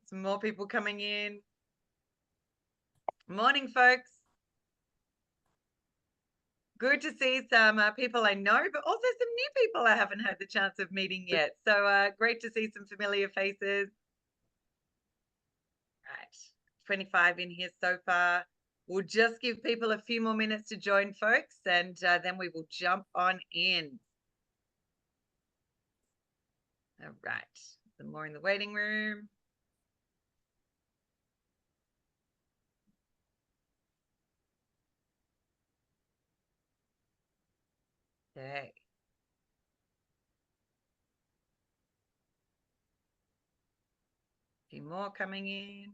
Some more people coming in. Morning, folks. Good to see some people I know, but also some new people I haven't had the chance of meeting yet. So great to see some familiar faces. Right, 25 in here so far. We'll just give people a few more minutes to join, folks, and then we will jump on in. All right, some more in the waiting room. Okay. A few more coming in.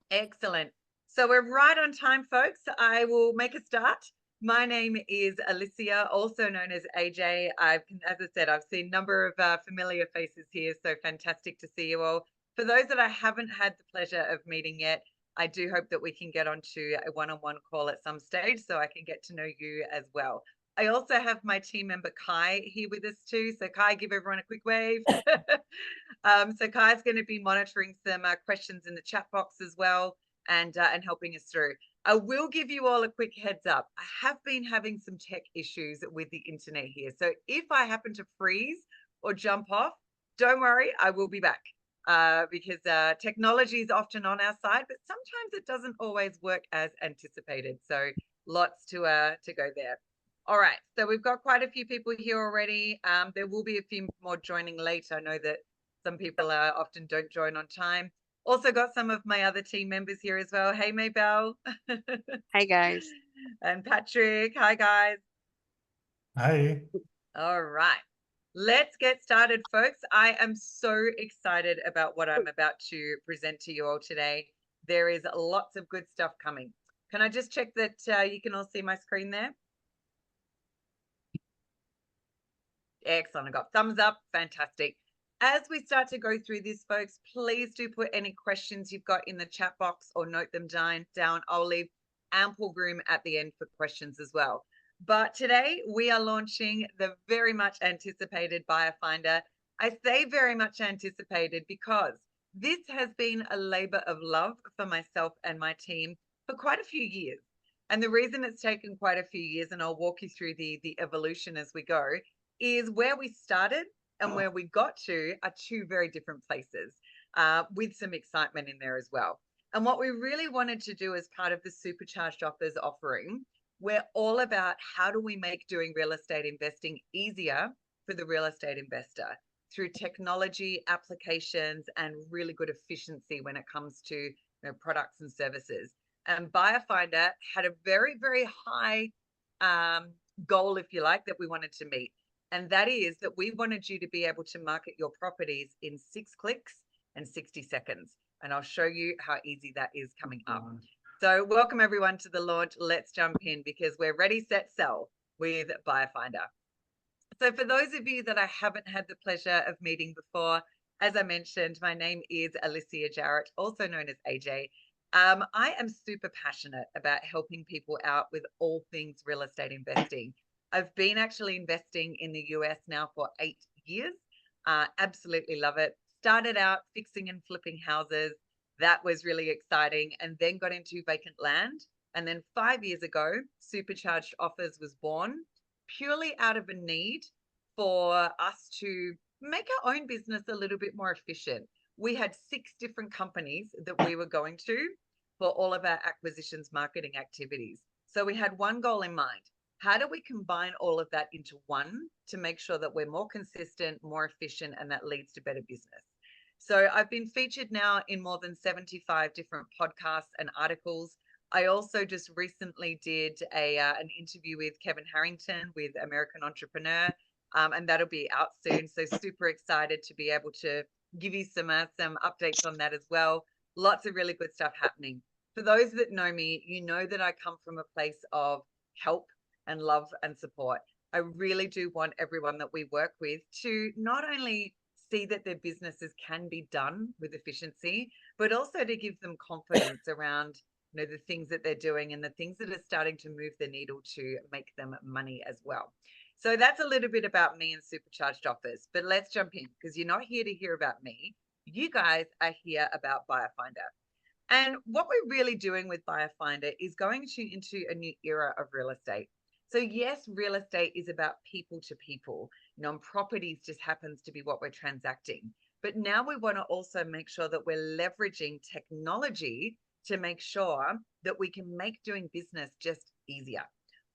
Excellent. So we're right on time, folks. I will make a start. My name is Alicia, also known as AJ. As I said, I've seen a number of familiar faces here, so fantastic to see you all. For those that I haven't had the pleasure of meeting yet, I do hope that we can get onto a one-on-one call at some stage so I can get to know you as well. I also have my team member Kai here with us too. So Kai, give everyone a quick wave. So Kai's going to be monitoring some questions in the chat box as well and helping us through. I will give you all a quick heads up. I have been having some tech issues with the internet here. So if I happen to freeze or jump off, don't worry, I will be back because technology is often on our side, but sometimes it doesn't always work as anticipated. So lots to go there. All right, so we've got quite a few people here already. There will be a few more joining later. I know that some people often don't join on time. Also got some of my other team members here as well. Hey, Maybell. Hi, guys. And Patrick. Hi, guys. Hi. All right. Let's get started, folks. I am so excited about what I'm about to present to you all today. There is lots of good stuff coming. Can I just check that you can all see my screen there? Excellent. I got thumbs up. Fantastic. As we start to go through this, folks, please do put any questions you've got in the chat box or note them down. I'll leave ample room at the end for questions as well. But today we are launching the very much anticipated Buyer Finder. I say very much anticipated because this has been a labor of love for myself and my team for quite a few years. And the reason it's taken quite a few years, and I'll walk you through the evolution as we go, is where we started and where we got to are two very different places with some excitement in there as well. And what we really wanted to do as part of the Supercharged offers offering, we're all about how do we make doing real estate investing easier for the real estate investor through technology, applications, and really good efficiency when it comes to products and services. And Buyer Finder had a very, very high goal, if you like, that we wanted to meet. And that is that we wanted you to be able to market your properties in 6 clicks and 60 seconds. And I'll show you how easy that is coming up. So welcome everyone to the launch. Let's jump in because we're ready, set, sell with Buyer Finder. So for those of you that I haven't had the pleasure of meeting before, as I mentioned, my name is Alicia Jarrett, also known as AJ. I am super passionate about helping people out with all things real estate investing. I've been actually investing in the US now for 8 years. Absolutely love it. Started out fixing and flipping houses. That was really exciting. And then got into vacant land. And then 5 years ago, Supercharged Offers was born purely out of a need for us to make our own business a little bit more efficient. We had 6 different companies that we were going to for all of our acquisitions marketing activities. So we had one goal in mind. How do we combine all of that into one to make sure that we're more consistent, more efficient, and that leads to better business? So I've been featured now in more than 75 different podcasts and articles. I also just recently did an interview with Kevin Harrington with American Entrepreneur, and that'll be out soon. So super excited to be able to give you some updates on that as well. Lots of really good stuff happening. For those that know me, you know that I come from a place of help and love and support. I really do want everyone that we work with to not only see that their businesses can be done with efficiency, but also to give them confidence around the things that they're doing and the things that are starting to move the needle to make them money as well. So that's a little bit about me and Supercharged Offers, but let's jump in because you're not here to hear about me. you guys are here about Buyer Finder. And what we're really doing with Buyer Finder is going into a new era of real estate. So yes, real estate is about people to people, and properties just happens to be what we're transacting. But now we want to also make sure that we're leveraging technology to make sure that we can make doing business just easier.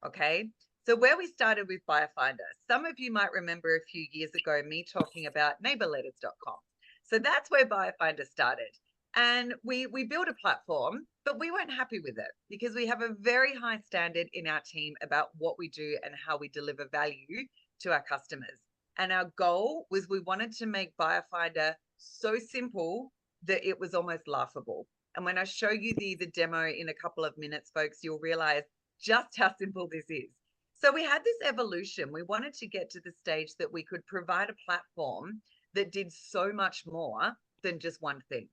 Okay. So where we started with Buyer Finder, some of you might remember a few years ago me talking about neighborletters.com. So that's where Buyer Finder started. And we built a platform, but we weren't happy with it because we have a very high standard in our team about what we do and how we deliver value to our customers. And our goal was we wanted to make Buyer Finder so simple that it was almost laughable. And when I show you the demo in a couple of minutes, folks, you'll realize just how simple this is. So we had this evolution. We wanted to get to the stage that we could provide a platform that did so much more than just one thing.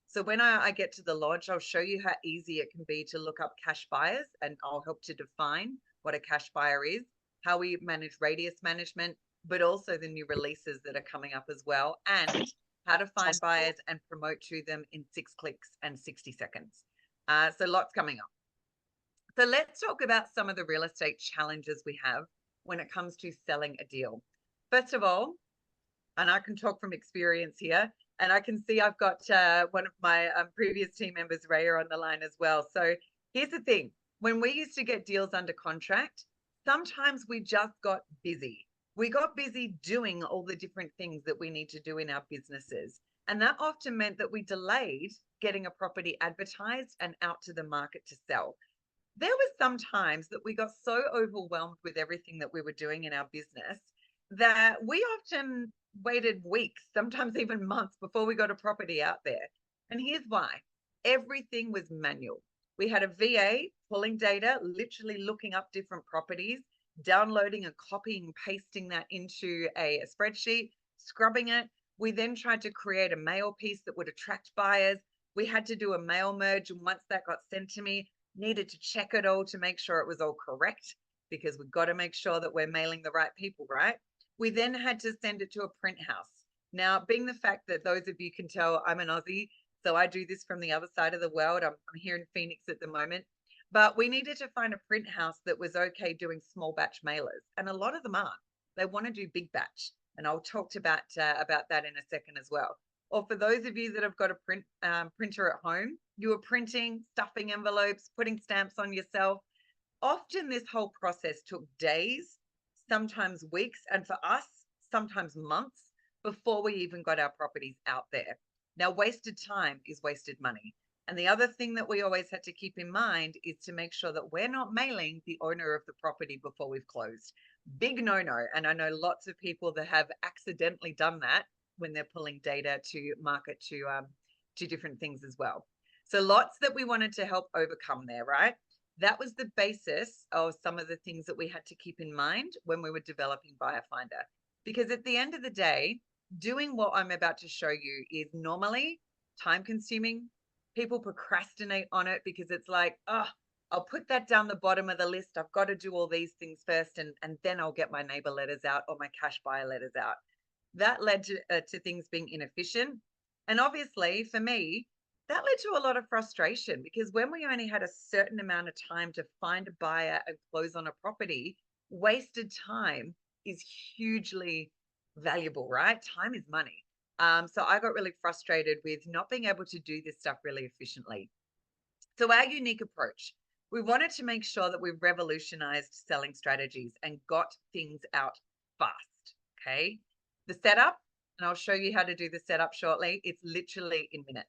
So when I get to the launch, I'll show you how easy it can be to look up cash buyers, and I'll help to define what a cash buyer is, how we manage radius management, but also the new releases that are coming up as well, and how to find buyers and promote to them in 6 clicks and 60 seconds. So lots coming up. So let's talk about some of the real estate challenges we have when it comes to selling a deal. First of all, and I can talk from experience here, and I can see I've got one of my previous team members, Raya, on the line as well. So here's the thing. When we used to get deals under contract, sometimes we just got busy. We got busy doing all the different things that we need to do in our businesses. And that often meant that we delayed getting a property advertised and out to the market to sell. There were some times that we got so overwhelmed with everything that we were doing in our business that we often waited weeks, sometimes even months before we got a property out there. And here's why. Everything was manual. We had a VA pulling data, literally looking up different properties, downloading and copying and pasting that into a spreadsheet, scrubbing it. We then tried to create a mail piece that would attract buyers. We had to do a mail merge. And once that got sent to me, needed to check it all to make sure it was all correct, because we've got to make sure that we're mailing the right people, right? We then had to send it to a print house. Now, being the fact that those of you can tell I'm an Aussie, so I do this from the other side of the world. I'm here in Phoenix at the moment, but we needed to find a print house that was okay doing small batch mailers. And a lot of them aren't. They want to do big batch. And I'll talk about that in a second as well. Or for those of you that have got a printer at home, you are printing, stuffing envelopes, putting stamps on yourself. Often this whole process took days, sometimes weeks, and for us, sometimes months before we even got our properties out there. Now, wasted time is wasted money. And the other thing that we always had to keep in mind is to make sure that we're not mailing the owner of the property before we've closed. Big no-no. And I know lots of people that have accidentally done that when they're pulling data to market to different things as well. So lots that we wanted to help overcome there, right? That was the basis of some of the things that we had to keep in mind when we were developing Buyer Finder. Because at the end of the day, doing what I'm about to show you is normally time consuming. People procrastinate on it because it's like, oh, I'll put that down the bottom of the list. I've got to do all these things first, and then I'll get my neighbor letters out or my cash buyer letters out. That led to things being inefficient. And obviously for me, that led to a lot of frustration, because when we only had a certain amount of time to find a buyer and close on a property, wasted time is hugely valuable, right? Time is money. So I got really frustrated with not being able to do this stuff really efficiently. So our unique approach, we wanted to make sure that we revolutionized selling strategies and got things out fast, okay? The setup, and I'll show you how to do the setup shortly, it's literally in minutes.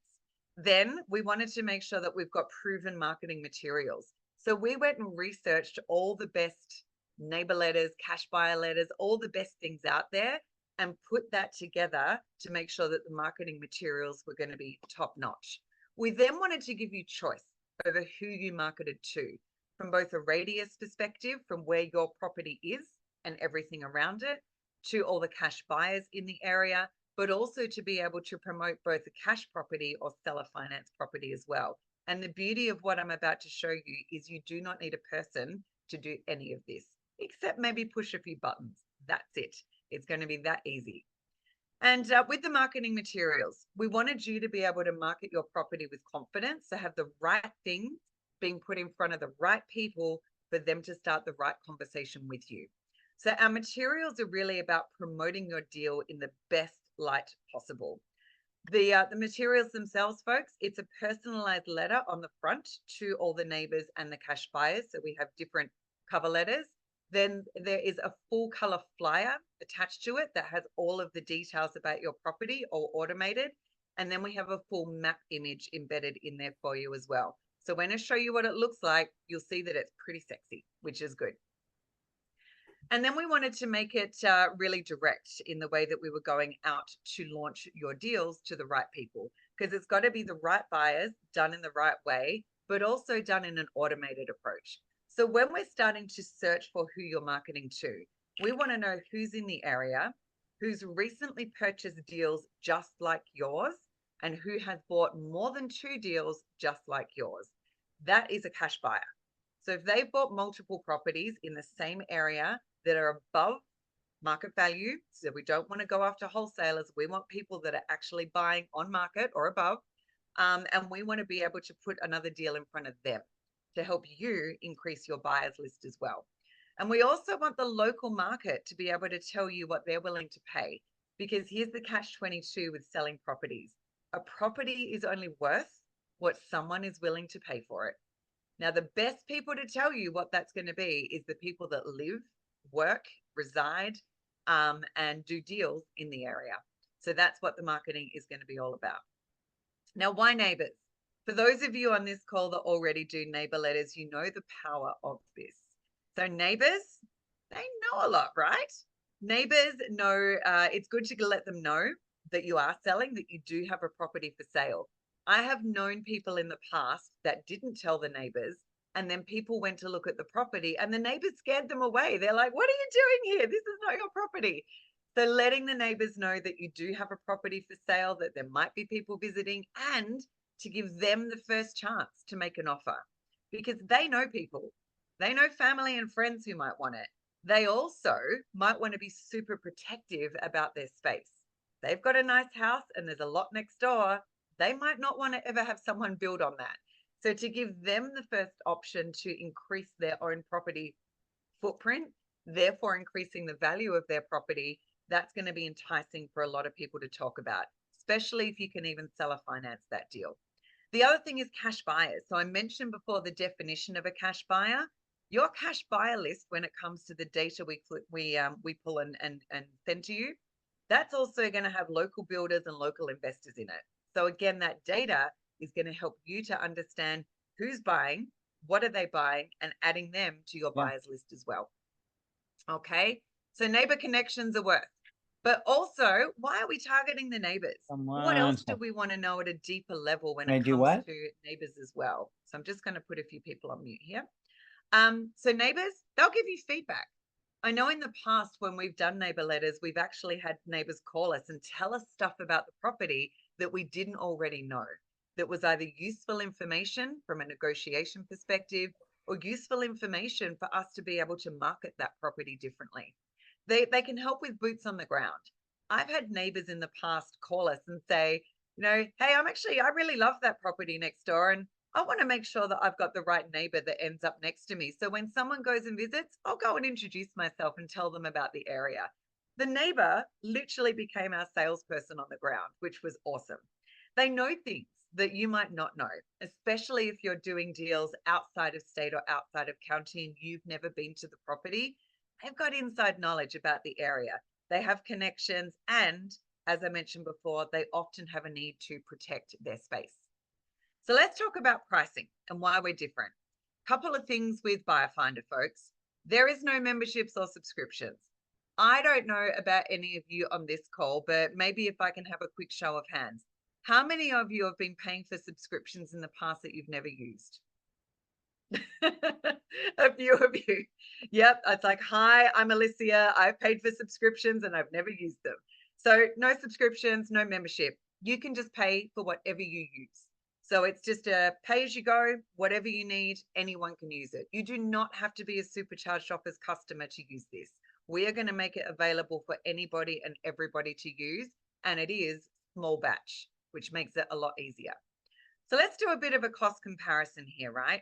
Then we wanted to make sure that we've got proven marketing materials. So we went and researched all the best neighbor letters, cash buyer letters, all the best things out there, and put that together to make sure that the marketing materials were going to be top notch. We then wanted to give you choice over who you marketed to, from both a radius perspective, from where your property is and everything around it, to all the cash buyers in the area, but also to be able to promote both a cash property or seller finance property as well. And the beauty of what I'm about to show you is you do not need a person to do any of this, except maybe push a few buttons. That's it. It's going to be that easy. And with the marketing materials, we wanted you to be able to market your property with confidence, to have the right things being put in front of the right people for them to start the right conversation with you. So our materials are really about promoting your deal in the best light possible. The materials themselves, folks, it's a personalized letter on the front to all the neighbors and the cash buyers. So we have different cover letters. Then there is a full color flyer attached to it that has all of the details about your property, all automated. And then we have a full map image embedded in there for you as well. So when I show you what it looks like, you'll see that it's pretty sexy, which is good. And then we wanted to make it really direct in the way that we were going out to launch your deals to the right people, because it's got to be the right buyers done in the right way, but also done in an automated approach. So when we're starting to search for who you're marketing to, we want to know who's in the area, who's recently purchased deals just like yours, and who has bought more than 2 deals just like yours. That is a cash buyer. So if they've bought multiple properties in the same area that are above market value, so we don't want to go after wholesalers, we want people that are actually buying on market or above, and we want to be able to put another deal in front of them to help you increase your buyers list as well. And we also want the local market to be able to tell you what they're willing to pay, because here's the catch-22 with selling properties. A property is only worth what someone is willing to pay for it. Now, the best people to tell you what that's going to be is the people that live, work, reside, and do deals in the area. So that's what the marketing is going to be all about. Now, why neighbors? For those of you on this call that already do neighbor letters, you know the power of this. So neighbors, they know a lot, right? Neighbors know, it's good to let them know that you are selling, that you do have a property for sale. I have known people in the past that didn't tell the neighbors, and then people went to look at the property and the neighbors scared them away. They're like, what are you doing here? This is not your property. So letting the neighbors know that you do have a property for sale, that there might be people visiting, and to give them the first chance to make an offer, because they know people. They know family and friends who might want it. They also might want to be super protective about their space. They've got a nice house and there's a lot next door. They might not want to ever have someone build on that. So to give them the first option to increase their own property footprint, therefore increasing the value of their property, that's going to be enticing for a lot of people to talk about, especially if you can even seller finance that deal. The other thing is cash buyers. So I mentioned before the definition of a cash buyer. Your cash buyer list, when it comes to the data we pull and send to you, that's also going to have local builders and local investors in it. So again, that data is going to help you to understand who's buying, what are they buying, and adding them to your buyers list as well. Okay, so neighbor connections are worth. But also, why are we targeting the neighbors? What else do we want to know at a deeper level when it comes to neighbors as well? So I'm just going to put a few people on mute here. So neighbors, they'll give you feedback. I know in the past when we've done neighbor letters, we've actually had neighbors call us and tell us stuff about the property that we didn't already know, that was either useful information from a negotiation perspective or useful information for us to be able to market that property differently. They can help with boots on the ground. I've had neighbors in the past call us and say, you know, hey, I really love that property next door, and I want to make sure that I've got the right neighbor that ends up next to me. So when someone goes and visits, I'll go and introduce myself and tell them about the area. The neighbor literally became our salesperson on the ground, which was awesome. They know things that you might not know, especially if you're doing deals outside of state or outside of county and you've never been to the property. They've got inside knowledge about the area. They have connections, and as I mentioned before, they often have a need to protect their space. So let's talk about pricing and why we're different. Couple of things with Buyer Finder, folks. There is no memberships or subscriptions. I don't know about any of you on this call, but maybe if I can have a quick show of hands. How many of you have been paying for subscriptions in the past that you've never used? A few of you. Yep, it's like, hi, I'm Alicia. I've paid for subscriptions and I've never used them. So no subscriptions, no membership. You can just pay for whatever you use. So it's just a pay as you go, whatever you need, anyone can use it. You do not have to be a Supercharged Offers customer to use this. We are going to make it available for anybody and everybody to use, and it is small batch, which makes it a lot easier. So let's do a bit of a cost comparison here, right?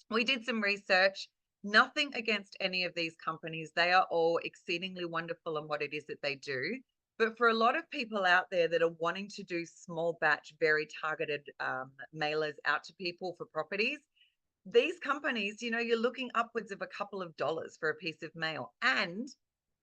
We did some research, nothing against any of these companies. They are all exceedingly wonderful in what it is that they do. But for a lot of people out there that are wanting to do small batch, very targeted mailers out to people for properties, these companies, you're looking upwards of a couple of dollars for a piece of mail, and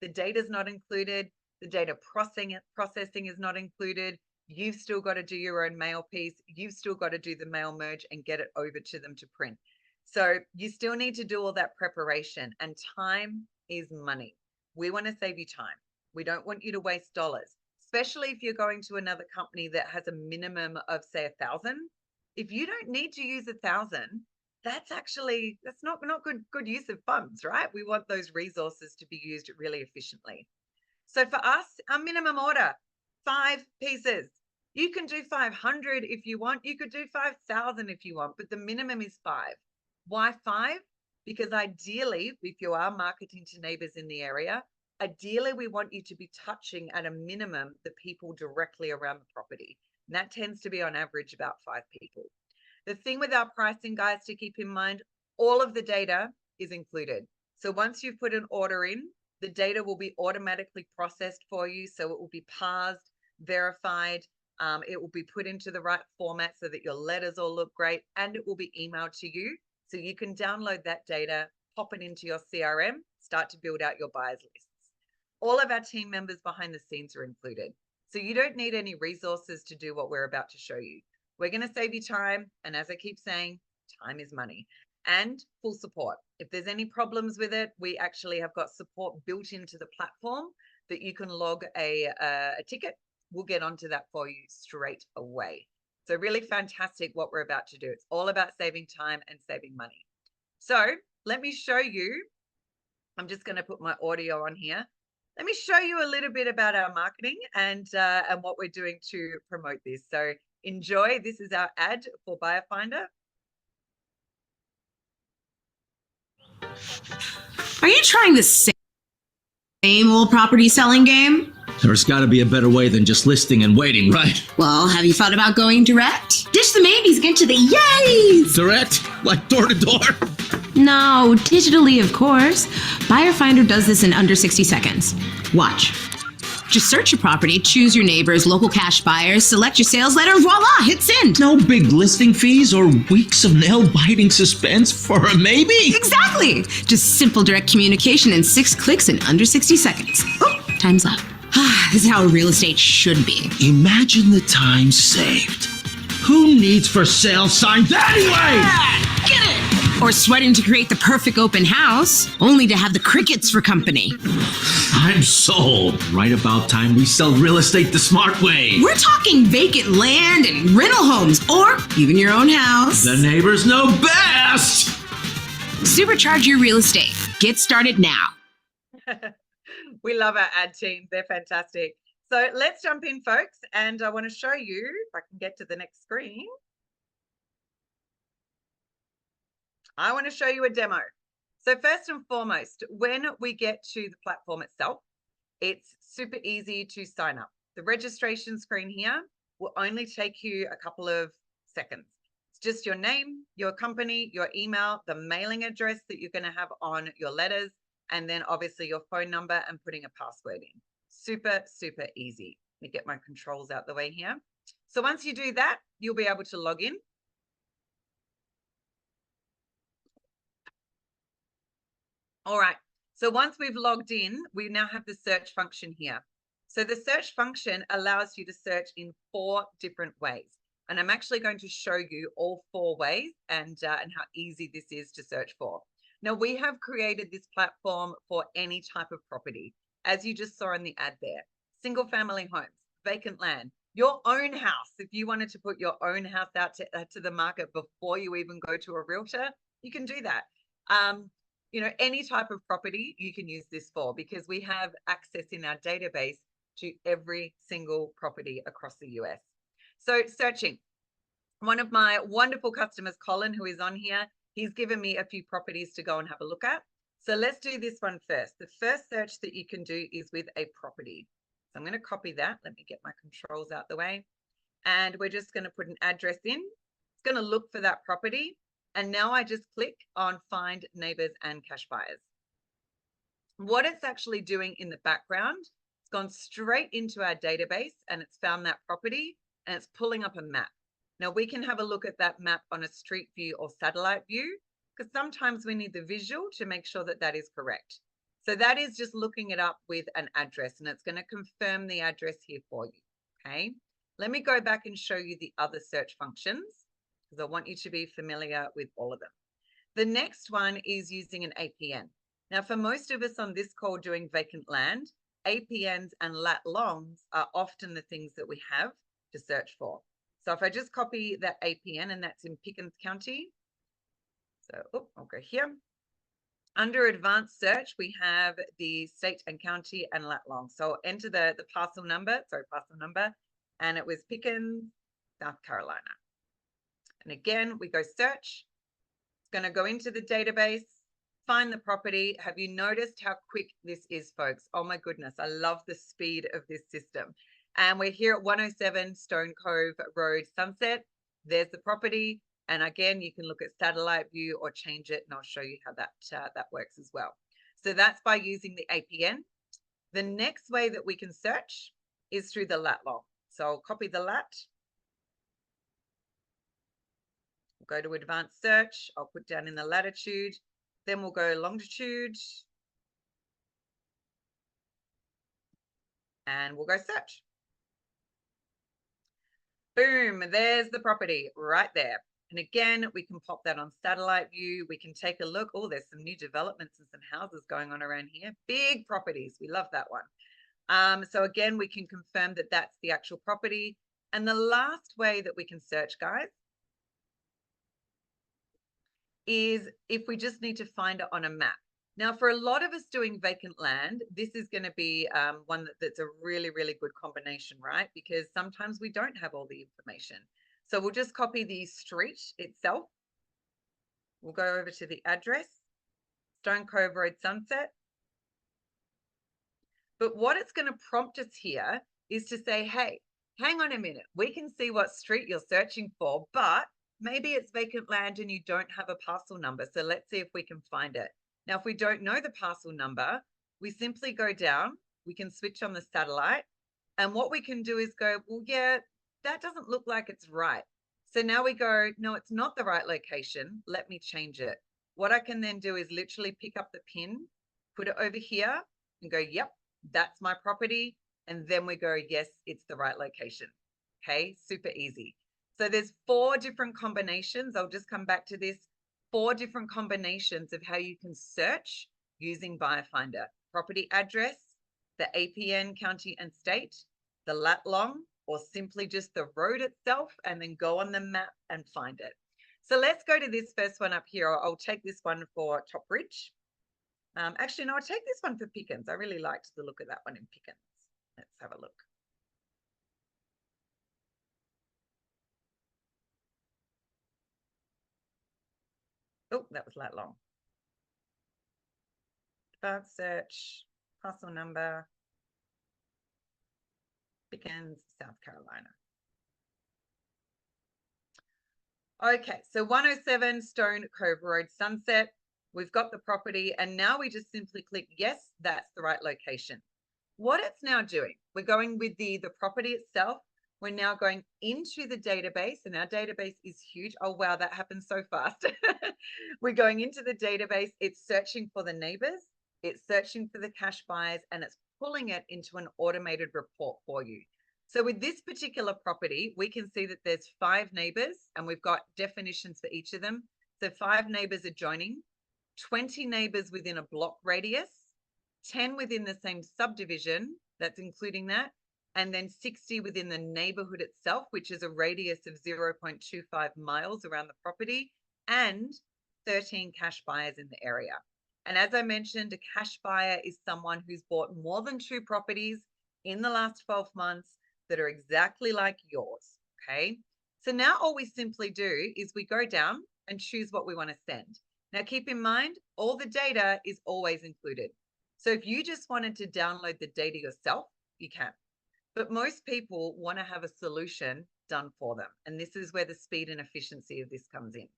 the data is not included. The data processing is not included. You've still got to do your own mail piece. You've still got to do the mail merge and get it over to them to print. So you still need to do all that preparation, and time is money. We want to save you time. We don't want you to waste dollars, especially if you're going to another company that has a minimum of, say, 1,000. If you don't need to use 1,000, that's not good use of funds, right? We want those resources to be used really efficiently. So for us, our minimum order, 5 pieces. You can do 500 if you want. You could do 5,000 if you want, but the minimum is 5. Why 5? Because ideally, if you are marketing to neighbors in the area, ideally we want you to be touching at a minimum the people directly around the property. And that tends to be on average about 5 people. The thing with our pricing, guys, to keep in mind, all of the data is included. So once you've put an order in, the data will be automatically processed for you. So it will be parsed, verified, it will be put into the right format so that your letters all look great, and it will be emailed to you. So you can download that data, pop it into your CRM, start to build out your buyers lists. All of our team members behind the scenes are included. So you don't need any resources to do what we're about to show you. We're going to save you time. And as I keep saying, time is money, and full support. If there's any problems with it, we actually have got support built into the platform that you can log a ticket. We'll get onto that for you straight away. So really fantastic what we're about to do. It's all about saving time and saving money. So let me show you. I'm just going to put my audio on here. Let me show you a little bit about our marketing and what we're doing to promote this. So enjoy. This is our ad for Buyer Finder. Are you trying the same old property selling game? There's got to be a better way than just listing and waiting, right? Well, have you thought about going direct? Ditch the maybes, get to the yays! Direct? Like door to door? No, digitally, of course. Buyer Finder does this in under 60 seconds. Watch. Just search your property, choose your neighbors, local cash buyers, select your sales letter, and voila, hit send. No big listing fees or weeks of nail-biting suspense for a maybe? Exactly. Just simple direct communication in 6 clicks in under 60 seconds. Oh, time's up. This is how real estate should be. Imagine the time saved. Who needs for sale signs anyway? Get it! Or sweating to create the perfect open house, only to have the crickets for company. I'm sold. Right about time we sell real estate the smart way. We're talking vacant land and rental homes, or even your own house. The neighbors know best! Supercharge your real estate. Get started now. We love our ad team. They're fantastic. So let's jump in, folks. And I want to show you, if I can get to the next screen. I want to show you a demo. So first and foremost, when we get to the platform itself, it's super easy to sign up. The registration screen here will only take you a couple of seconds. It's just your name, your company, your email, the mailing address that you're going to have on your letters, and then obviously your phone number and putting a password in. Super, super easy. Let me get my controls out the way here. So once you do that, you'll be able to log in. All right, so once we've logged in, we now have the search function here. So the search function allows you to search in 4 different ways. And I'm actually going to show you all 4 ways and how easy this is to search for. Now, we have created this platform for any type of property, as you just saw in the ad there. Single family homes, vacant land, your own house. If you wanted to put your own house out to the market before you even go to a realtor, you can do that. Any type of property you can use this for, because we have access in our database to every single property across the US. So searching, one of my wonderful customers, Colin, who is on here, he's given me a few properties to go and have a look at. So let's do this one first. The first search that you can do is with a property. So I'm going to copy that. Let me get my controls out the way. And we're just going to put an address in. It's going to look for that property. And now I just click on find neighbors and cash buyers. What it's actually doing in the background, it's gone straight into our database and it's found that property and it's pulling up a map. Now we can have a look at that map on a street view or satellite view, because sometimes we need the visual to make sure that that is correct. So that is just looking it up with an address, and it's going to confirm the address here for you. Okay. Let me go back and show you the other search functions, because I want you to be familiar with all of them. The next one is using an APN. Now, for most of us on this call doing vacant land, APNs and lat longs are often the things that we have to search for. So if I just copy that APN, and that's in Pickens County. So I'll go here. Under advanced search, we have the state and county and lat long. So I'll enter the parcel number, and it was Pickens, South Carolina. And again, we go search. It's going to go into the database, find the property. Have you noticed how quick this is, folks? Oh my goodness, I love the speed of this system. And we're here at 107 Stone Cove Road, Sunset. There's the property. And again, you can look at satellite view or change it, and I'll show you how that works as well. So that's by using the APN. The next way that we can search is through the lat long. So I'll copy the lat. We'll go to advanced search. I'll put down in the latitude. Then we'll go longitude. And we'll go search. Boom, there's the property right there. And again, we can pop that on satellite view. We can take a look. Oh, there's some new developments and some houses going on around here. Big properties. We love that one. So again, we can confirm that that's the actual property. And the last way that we can search, guys, is if we just need to find it on a map. Now, for a lot of us doing vacant land, this is going to be one that's a really, really good combination, right? Because sometimes we don't have all the information. So we'll just copy the street itself. We'll go over to the address, Stone Cove Road, Sunset. But what it's going to prompt us here is to say, hey, hang on a minute. We can see what street you're searching for, but maybe it's vacant land and you don't have a parcel number. So let's see if we can find it. Now, if we don't know the parcel number, we simply go down. We can switch on the satellite. And what we can do is go, well, yeah, that doesn't look like it's right. So now we go, no, it's not the right location. Let me change it. What I can then do is literally pick up the pin, put it over here and go, yep, that's my property. And then we go, yes, it's the right location. Okay, super easy. So there's 4 different combinations. I'll just come back to this. 4 different combinations of how you can search using Buyer Finder. Property address, the APN, county and state, the lat long, or simply just the road itself, and then go on the map and find it. So let's go to this first one up here. I'll take this one for Top Ridge. Actually, no, I'll take this one for Pickens. I really liked the look of that one in Pickens. Let's have a look. Oh, that was lat long. Advanced search, parcel number, Pickens, South Carolina. Okay, so 107 Stone Cove Road, Sunset. We've got the property, and now we just simply click, yes, that's the right location. What it's now doing, we're going with the property itself. We're now going into the database, and our database is huge. Oh, wow, that happened so fast. We're going into the database. It's searching for the neighbors. It's searching for the cash buyers, and it's pulling it into an automated report for you. So with this particular property, we can see that there's 5 neighbors, and we've got definitions for each of them. So 5 neighbors adjoining, 20 neighbors within a block radius, 10 within the same subdivision, that's including that, and then 60 within the neighborhood itself, which is a radius of 0.25 miles around the property, and 13 cash buyers in the area. And as I mentioned, a cash buyer is someone who's bought more than 2 properties in the last 12 months that are exactly like yours, okay? So now all we simply do is we go down and choose what we want to send. Now keep in mind, all the data is always included. So if you just wanted to download the data yourself, you can. But most people want to have a solution done for them. And this is where the speed and efficiency of this comes in.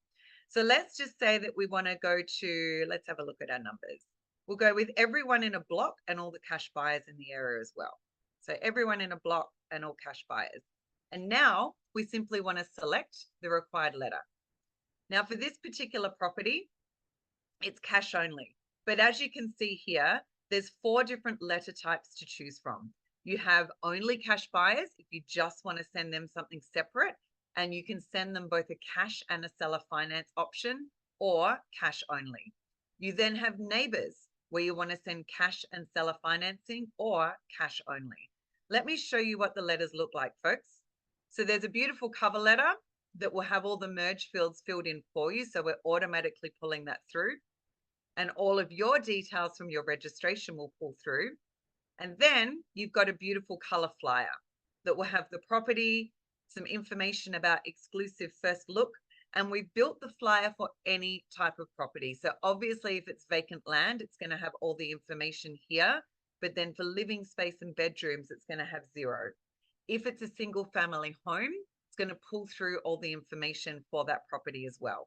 So let's just say that we want to go to, let's have a look at our numbers. We'll go with everyone in a block and all the cash buyers in the area as well. So everyone in a block and all cash buyers. And now we simply want to select the required letter. Now for this particular property, it's cash only. But as you can see here, there's 4 different letter types to choose from. You have only cash buyers if you just want to send them something separate, and you can send them both a cash and a seller finance option or cash only. You then have neighbors where you want to send cash and seller financing or cash only. Let me show you what the letters look like, folks. So there's a beautiful cover letter that will have all the merge fields filled in for you. So we're automatically pulling that through. And all of your details from your registration will pull through. And then you've got a beautiful color flyer that will have the property, some information about exclusive first look. And we built the flyer for any type of property. So obviously if it's vacant land, it's going to have all the information here. But then for living space and bedrooms, it's going to have 0. If it's a single family home, it's going to pull through all the information for that property as well.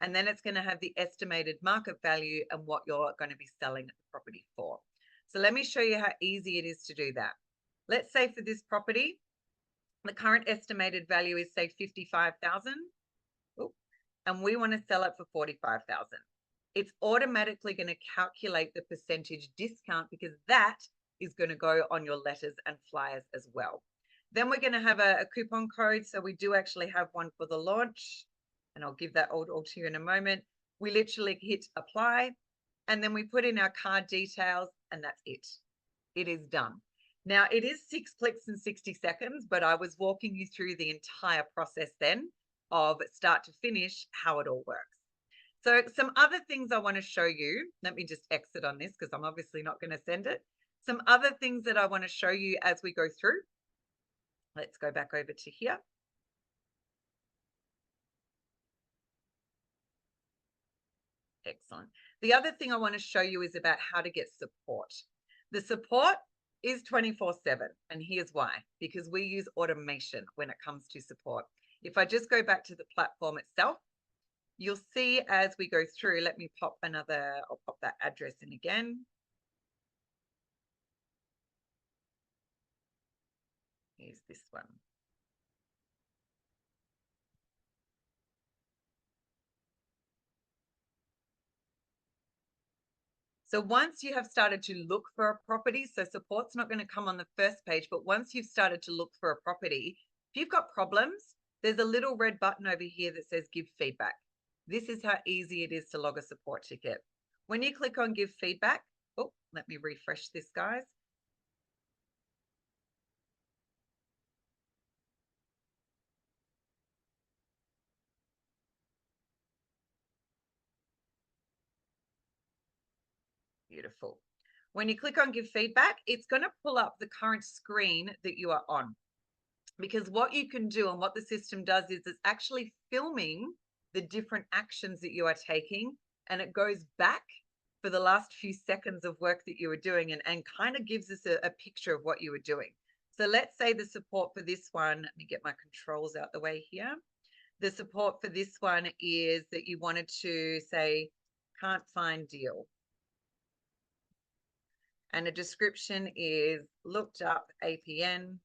And then it's going to have the estimated market value and what you're going to be selling the property for. So let me show you how easy it is to do that. Let's say for this property, the current estimated value is say 55,000, and we want to sell it for 45,000. It's automatically going to calculate the percentage discount because that is going to go on your letters and flyers as well. Then we're going to have a coupon code. So we do actually have one for the launch, and I'll give that all to you in a moment. We literally hit apply, and then we put in our card details, and that's it. It is done. Now, it is 6 clicks and 60 seconds, but I was walking you through the entire process then of start to finish, how it all works. So some other things I want to show you. Let me just exit on this because I'm obviously not going to send it. Some other things that I want to show you as we go through. Let's go back over to here. Excellent. The other thing I want to show you is about how to get support. The support is 24/7, and here's why. Because we use automation when it comes to support. If I just go back to the platform itself, you'll see as we go through, let me pop I'll pop that address in again. Here's this one. So once you have started to look for a property, so support's not going to come on the first page, but once you've started to look for a property, if you've got problems, there's a little red button over here that says give feedback. This is how easy it is to log a support ticket. When you click on give feedback, let me refresh this, guys. Beautiful. When you click on give feedback, it's going to pull up the current screen that you are on. Because what you can do and what the system does is it's actually filming the different actions that you are taking, and it goes back for the last few seconds of work that you were doing and kind of gives us a picture of what you were doing. So let's say the support for this one, let me get my controls out the way here. The support for this one is that you wanted to say, can't find deal. And a description is looked up APN,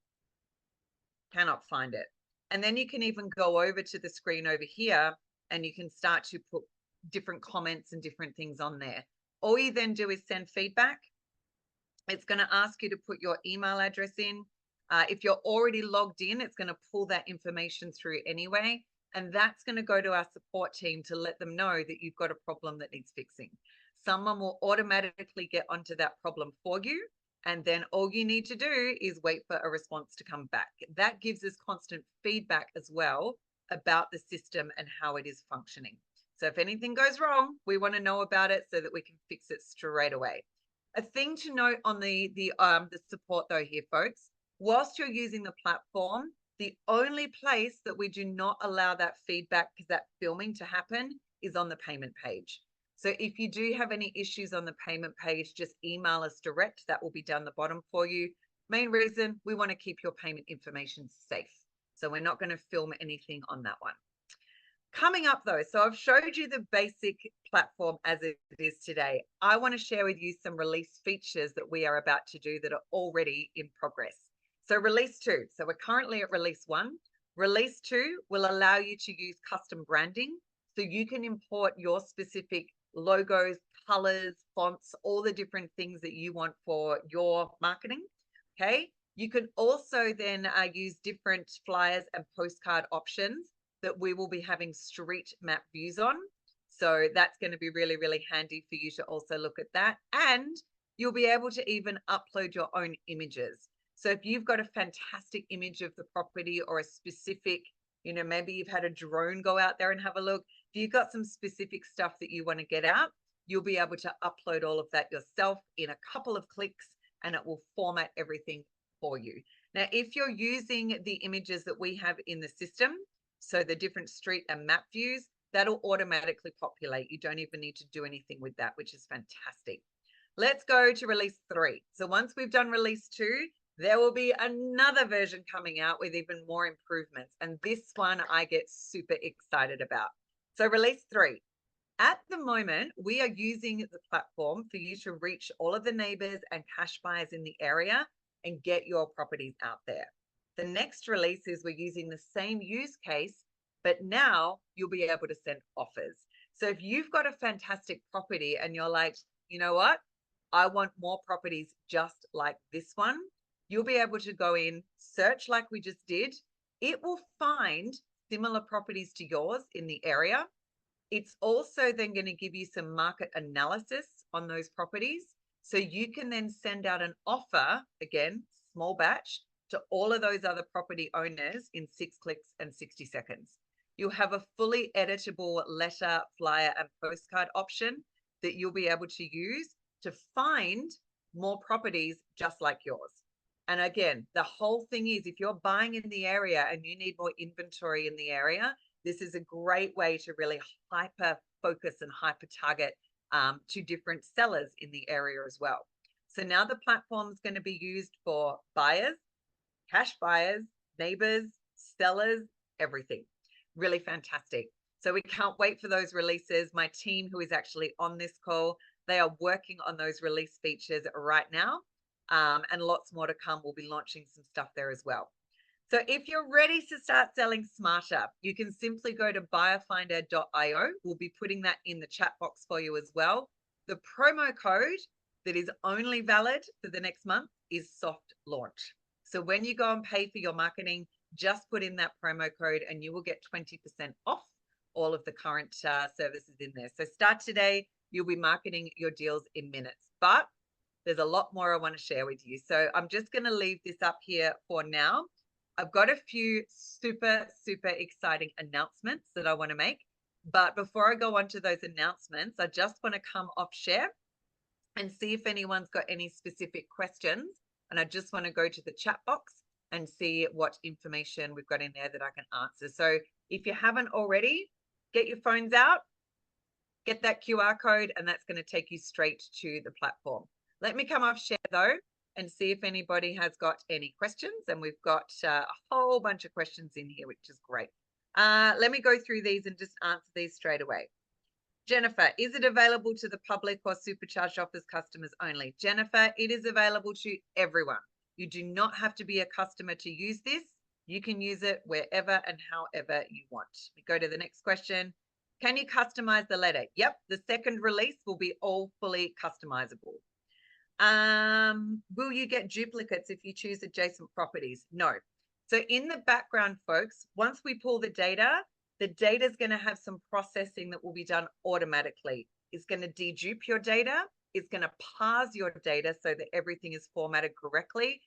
cannot find it. And then you can even go over to the screen over here and you can start to put different comments and different things on there. All you then do is send feedback. It's going to ask you to put your email address in. If you're already logged in, it's going to pull that information through anyway. And that's going to go to our support team to let them know that you've got a problem that needs fixing. Someone will automatically get onto that problem for you. And then all you need to do is wait for a response to come back. That gives us constant feedback as well about the system and how it is functioning. So if anything goes wrong, we want to know about it so that we can fix it straight away. A thing to note on the support though here, folks, whilst you're using the platform, the only place that we do not allow that feedback, because that filming to happen, is on the payment page. So if you do have any issues on the payment page, just email us direct. That will be down the bottom for you. Main reason, we want to keep your payment information safe. So we're not going to film anything on that one. Coming up though, so I've showed you the basic platform as it is today. I want to share with you some release features that we are about to do that are already in progress. So release 2, so we're currently at release 1. Release 2 will allow you to use custom branding. So you can import your specific logos, colors, fonts, all the different things that you want for your marketing. Okay. You can also then use different flyers and postcard options that we will be having street map views on. So that's going to be really, really handy for you to also look at that. And you'll be able to even upload your own images. So if you've got a fantastic image of the property or a specific, maybe you've had a drone go out there and have a look. If you've got some specific stuff that you want to get out, you'll be able to upload all of that yourself in a couple of clicks, and it will format everything for you. Now, if you're using the images that we have in the system, so the different street and map views, that'll automatically populate. You don't even need to do anything with that, which is fantastic. Let's go to release 3. So once we've done release 2, there will be another version coming out with even more improvements. And this one I get super excited about. So release 3. At the moment, we are using the platform for you to reach all of the neighbors and cash buyers in the area and get your properties out there. The next release is we're using the same use case, but now you'll be able to send offers. So if you've got a fantastic property and you're like, you know what, I want more properties just like this one, you'll be able to go in, search like we just did. It will find similar properties to yours in the area. It's also then going to give you some market analysis on those properties. So you can then send out an offer, again, small batch, to all of those other property owners in 6 clicks and 60 seconds. You'll have a fully editable letter, flyer, and postcard option that you'll be able to use to find more properties just like yours. And again, the whole thing is, if you're buying in the area and you need more inventory in the area, this is a great way to really hyper focus and hyper target to different sellers in the area as well. So now the platform is going to be used for buyers, cash buyers, neighbors, sellers, everything. Really fantastic. So we can't wait for those releases. My team, who is actually on this call, they are working on those release features right now. And lots more to come. We'll be launching some stuff there as well. So if you're ready to start selling smarter, you can simply go to buyerfinder.io. We'll be putting that in the chat box for you as well. The promo code that is only valid for the next month is soft launch. So when you go and pay for your marketing, just put in that promo code and you will get 20% off all of the current services in there. So start today. You'll be marketing your deals in minutes, but there's a lot more I want to share with you. So I'm just going to leave this up here for now. I've got a few super, super exciting announcements that I want to make. But before I go on to those announcements, I just want to come off share and see if anyone's got any specific questions. And I just want to go to the chat box and see what information we've got in there that I can answer. So if you haven't already, get your phones out, get that QR code, and that's going to take you straight to the platform. Let me come off share though and see if anybody has got any questions. And we've got a whole bunch of questions in here, which is great. Let me go through these and just answer these straight away. Jennifer, is it available to the public or Supercharged offers customers only? Jennifer, it is available to everyone. You do not have to be a customer to use this. You can use it wherever and however you want. We go to the next question. Can you customize the letter? Yep, the second release will be all fully customizable. Will you get duplicates if you choose adjacent properties? No. So in the background, folks, once we pull the data is going to have some processing that will be done automatically. It's going to dedupe your data. It's going to parse your data so that everything is formatted correctly.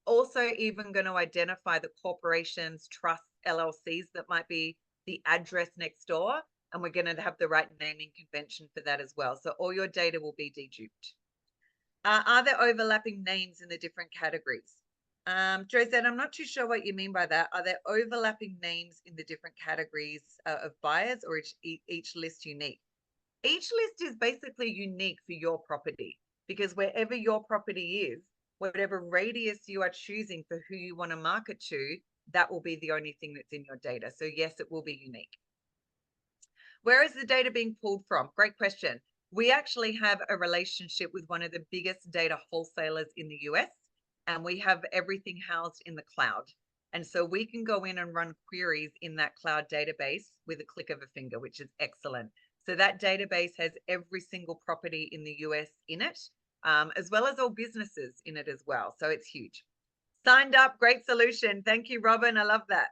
Also even going to identify the corporations, trusts, LLCs that might be the address next door. And we're going to have the right naming convention for that as well. So all your data will be deduped. Are there overlapping names in the different categories? Josette, I'm not too sure what you mean by that. Are there overlapping names in the different categories of buyers, or each list unique? Each list is basically unique for your property, because wherever your property is, whatever radius you are choosing for who you want to market to, that will be the only thing that's in your data. So yes, it will be unique. Where is the data being pulled from? Great question. We actually have a relationship with one of the biggest data wholesalers in the US, and we have everything housed in the cloud. And so we can go in and run queries in that cloud database with a click of a finger, which is excellent. So that database has every single property in the US in it, as well as all businesses in it as well. So it's huge. Signed up, great solution. Thank you, Robin. I love that.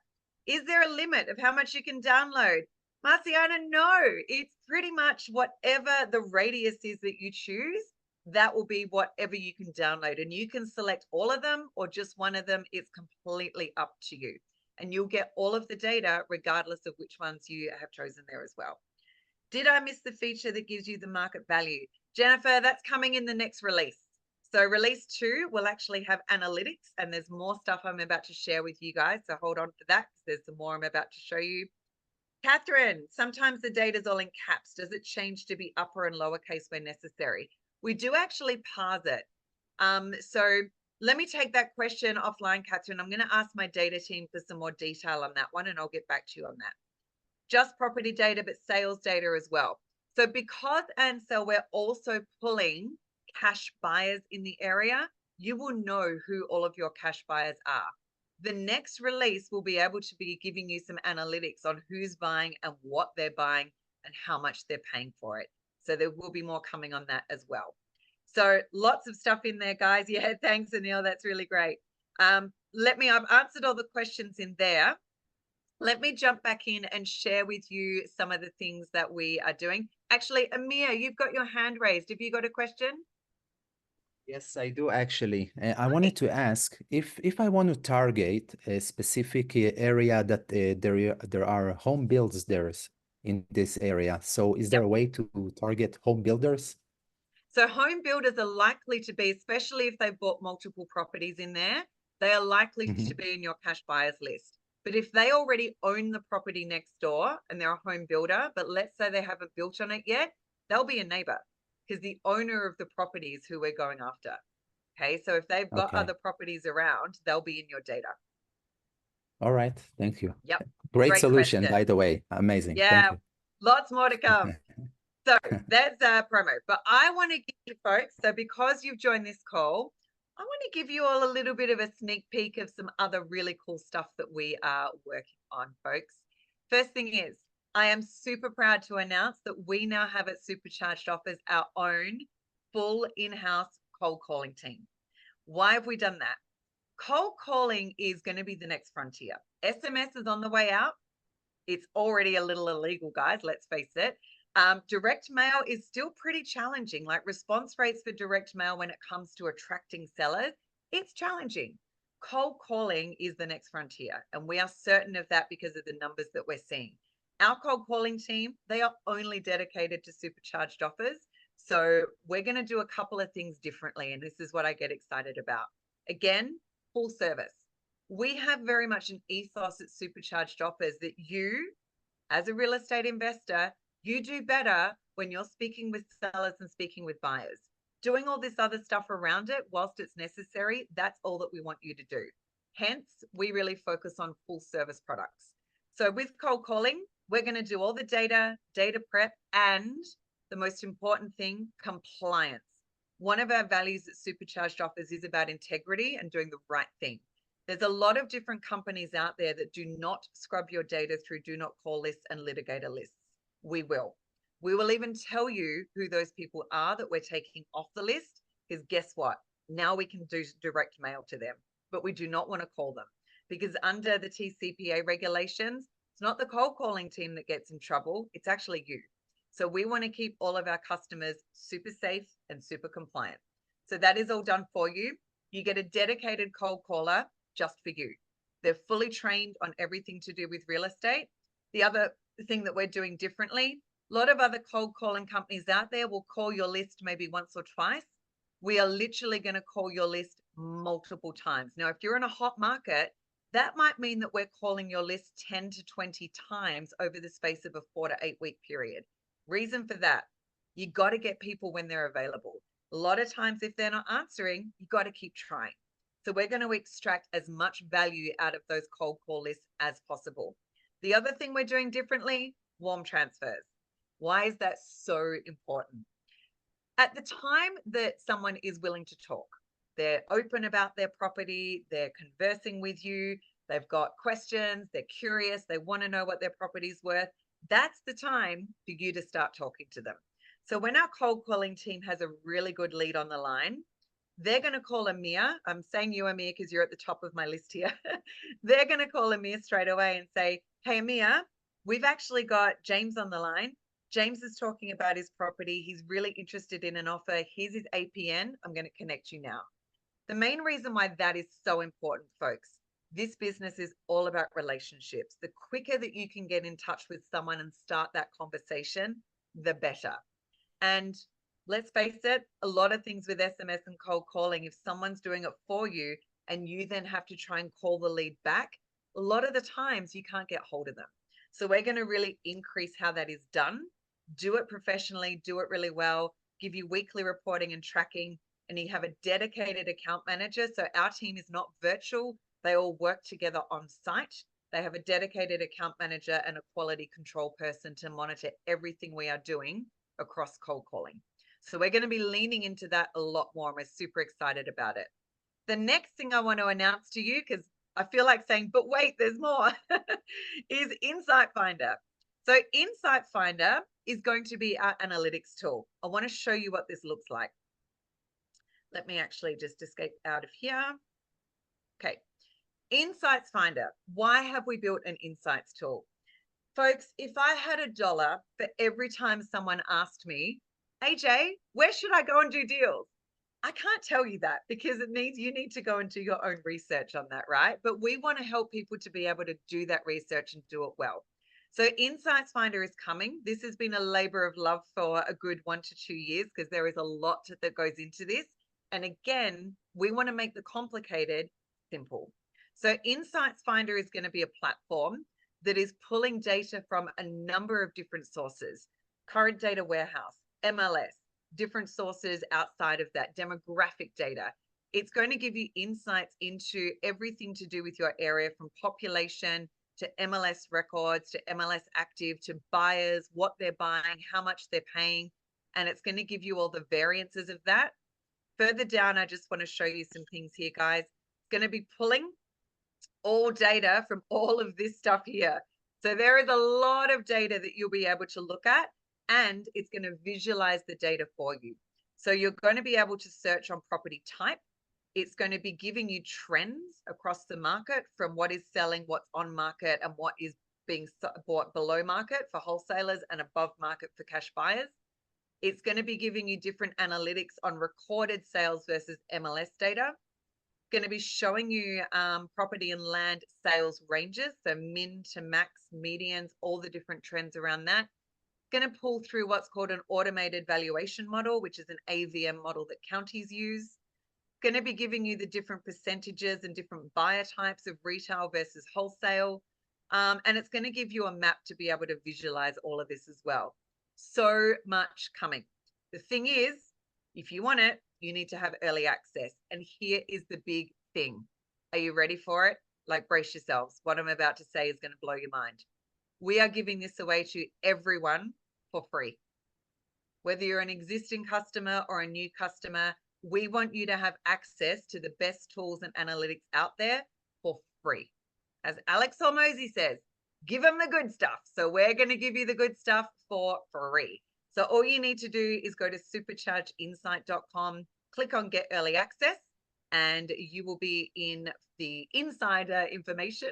Is there a limit of how much you can download? Marciana, no. It's pretty much whatever the radius is that you choose, that will be whatever you can download. And you can select all of them or just one of them. It's completely up to you. And you'll get all of the data regardless of which ones you have chosen there as well. Did I miss the feature that gives you the market value? Jennifer, that's coming in the next release. So release 2 will actually have analytics, and there's more stuff I'm about to share with you guys. So hold on for that, because there's some more I'm about to show you. Catherine, sometimes the data is all in caps. Does it change to be upper and lowercase where necessary? We do actually parse it. So let me take that question offline, Catherine. I'm going to ask my data team for some more detail on that one, and I'll get back to you on that. Just property data, but sales data as well. So because Ansel, we're also pulling cash buyers in the area, you will know who all of your cash buyers are. The next release will be able to be giving you some analytics on who's buying and what they're buying and how much they're paying for it. So there will be more coming on that as well. So lots of stuff in there, guys. Yeah, thanks, Anil. That's really great. I've answered all the questions in there. Let me jump back in and share with you some of the things that we are doing. Actually, Amir, you've got your hand raised. Have you got a question? Yes, I do actually. I wanted to ask if I want to target a specific area that there are home builders there in this area. So is there a way to target home builders? So home builders are likely to be, especially if they've bought multiple properties in there, they are likely to be in your cash buyers list. But if they already own the property next door and they're a home builder, but let's say they haven't built on it yet, they'll be a neighbor, because the owner of the property is who we're going after. Okay, so if they've got other properties around, they'll be in your data. All right, thank you. Yep. Great solution, by the way. Amazing. Yeah, thank you. Lots more to come. So that's a promo. But I want to give you folks, so because you've joined this call, I want to give you all a little bit of a sneak peek of some other really cool stuff that we are working on, folks. First thing is, I am super proud to announce that we now have at Supercharged Offers our own full in-house cold calling team. Why have we done that? Cold calling is going to be the next frontier. SMS is on the way out. It's already a little illegal, guys, let's face it. Direct mail is still pretty challenging. Like response rates for direct mail when it comes to attracting sellers, it's challenging. Cold calling is the next frontier, and we are certain of that because of the numbers that we're seeing. Our cold calling team, they are only dedicated to Supercharged Offers. So we're going to do a couple of things differently, and this is what I get excited about. Again, full service. We have very much an ethos at Supercharged Offers that you, as a real estate investor, you do better when you're speaking with sellers and speaking with buyers. Doing all this other stuff around it, whilst it's necessary, that's all that we want you to do. Hence, we really focus on full service products. So with cold calling, we're going to do all the data prep, and the most important thing, compliance. One of our values at Supercharged Offers is about integrity and doing the right thing. There's a lot of different companies out there that do not scrub your data through do not call lists and litigator lists. We will. We will even tell you who those people are that we're taking off the list, because guess what? Now we can do direct mail to them, but we do not want to call them, because under the TCPA regulations, it's not the cold calling team that gets in trouble, it's actually you. So we want to keep all of our customers super safe and super compliant. So that is all done for you. You get a dedicated cold caller just for you. They're fully trained on everything to do with real estate. The other thing that we're doing differently, a lot of other cold calling companies out there will call your list maybe once or twice. We are literally going to call your list multiple times. Now, if you're in a hot market, that might mean that we're calling your list 10 to 20 times over the space of a 4 to 8 week period. Reason for that, you got to get people when they're available. A lot of times, if they're not answering, you got to keep trying. So we're going to extract as much value out of those cold call lists as possible. The other thing we're doing differently, warm transfers. Why is that so important? At the time that someone is willing to talk, they're open about their property, they're conversing with you, they've got questions, they're curious, they want to know what their property's worth. That's the time for you to start talking to them. So when our cold calling team has a really good lead on the line, they're going to call Amir. I'm saying you, Amir, because you're at the top of my list here. They're going to call Amir straight away and say, hey, Amir, we've actually got James on the line. James is talking about his property. He's really interested in an offer. Here's his APN. I'm going to connect you now. The main reason why that is so important, folks, this business is all about relationships. The quicker that you can get in touch with someone and start that conversation, the better. And let's face it, a lot of things with SMS and cold calling, if someone's doing it for you and you then have to try and call the lead back, a lot of the times you can't get hold of them. So we're going to really increase how that is done, do it professionally, do it really well, give you weekly reporting and tracking, and you have a dedicated account manager. So our team is not virtual. They all work together on site. They have a dedicated account manager and a quality control person to monitor everything we are doing across cold calling. So we're going to be leaning into that a lot more, and we're super excited about it. The next thing I want to announce to you, because I feel like saying, but wait, there's more, is Insight Finder. So Insight Finder is going to be our analytics tool. I want to show you what this looks like. Let me actually just escape out of here. Okay. Insights Finder. Why have we built an Insights tool? Folks, if I had $1 for every time someone asked me, AJ, where should I go and do deals? I can't tell you that because you need to go and do your own research on that, right? But we want to help people to be able to do that research and do it well. So Insights Finder is coming. This has been a labor of love for a good 1 to 2 years because there is a lot that goes into this. And again, we want to make the complicated simple. So Insights Finder is going to be a platform that is pulling data from a number of different sources: current data warehouse, MLS, different sources outside of that, demographic data. It's going to give you insights into everything to do with your area, from population to MLS records, to MLS active, to buyers, what they're buying, how much they're paying. And it's going to give you all the variances of that. Further down, I just want to show you some things here, guys. It's going to be pulling all data from all of this stuff here. So there is a lot of data that you'll be able to look at, and it's going to visualize the data for you. So you're going to be able to search on property type. It's going to be giving you trends across the market from what is selling, what's on market, and what is being bought below market for wholesalers and above market for cash buyers. It's going to be giving you different analytics on recorded sales versus MLS data. Going to be showing you property and land sales ranges, so min to max, medians, all the different trends around that. Going to pull through what's called an automated valuation model, which is an AVM model that counties use. Going to be giving you the different percentages and different buyer types of retail versus wholesale. And it's going to give you a map to be able to visualize all of this as well. So much coming. The thing is, if you want it, you need to have early access. And here is the big thing. Are you ready for it? Like, brace yourselves. What I'm about to say is going to blow your mind. We are giving this away to everyone for free. Whether you're an existing customer or a new customer, we want you to have access to the best tools and analytics out there for free. As Alex Hormozy says, give them the good stuff. So we're going to give you the good stuff for free. So all you need to do is go to superchargedinsight.com, click on Get Early Access, and you will be in the insider information